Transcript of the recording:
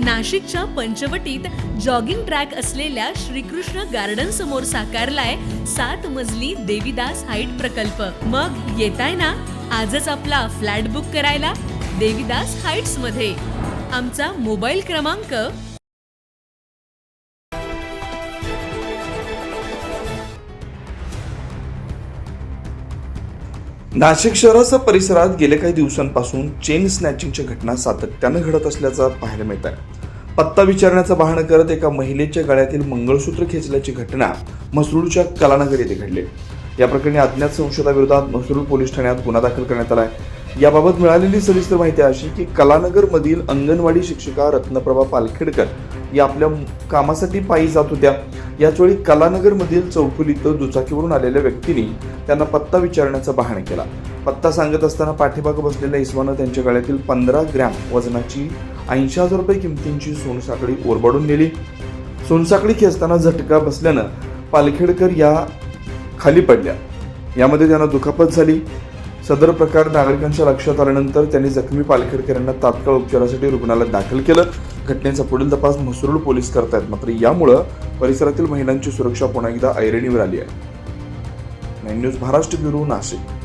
नाशिकच्या पंचवटीत jogging track असलेल्या Shrikrishna garden समोर साकारलाय 7 मजली देवीदास हाईट प्रकल्प। मग येताय ना आजच आपला फ्लॅट बुक करायला देवीदास हाईट्स मध्ये। आमचा मोबाईल क्रमांक नाशिक शहरासह परिसरात गेल्या काही दिवसांपासून चेन स्नॅचिंगच्या घटना सातत्यानं घडत असल्याचं पाहायला मिळत आहे। पत्ता विचारण्याचं बहाणं करत एका महिलेच्या गळ्यातील मंगळसूत्र खेचल्याची घटना म्हसरूळच्या कलानगर येथे घडली। या प्रकरणी अज्ञात संशयिताविरोधात म्हसरूळ पोलीस ठाण्यात गुन्हा दाखल करण्यात आला आहे। याबाबत मिळालेली सविस्तर माहिती अशी की कलानगर मधील अंगणवाडी शिक्षिका रत्नप्रभा पालखेडकर या आपल्या कामासाठी पायी जात होत्या। याचवेळी कलानगर मधील चौफुलीत दुचाकीवरून आलेल्या व्यक्तींनी त्यांना पत्ता विचारण्याचं बहाणं केला। पत्ता सांगत असताना पाठीमागे बसलेल्या इसमानं त्यांच्या गळ्यातील 15 ग्रॅम वजनाची 80,000 रुपये किमतीची सोनसाखळी ओरबाडून नेली। सोनसाखळी खेचताना झटका बसल्यानं पालखेडकर या खाली पडल्या। यामध्ये त्यांना दुखापत झाली। सदर प्रकार नागरिकांच्या लक्षात आल्यानंतर त्यांनी जखमी पालखेडकर यांना तात्काळ उपचारासाठी रुग्णालयात दाखल केलं। घटनेचा पुढील तपास म्हसरूळ पोलीस करतायत। मात्र यामुळे परिसरातील महिलांची सुरक्षा पुन्हा एकदा ऐरणीवर आली आहे। 9 न्यूज महाराष्ट्र ब्युरो नाशिक।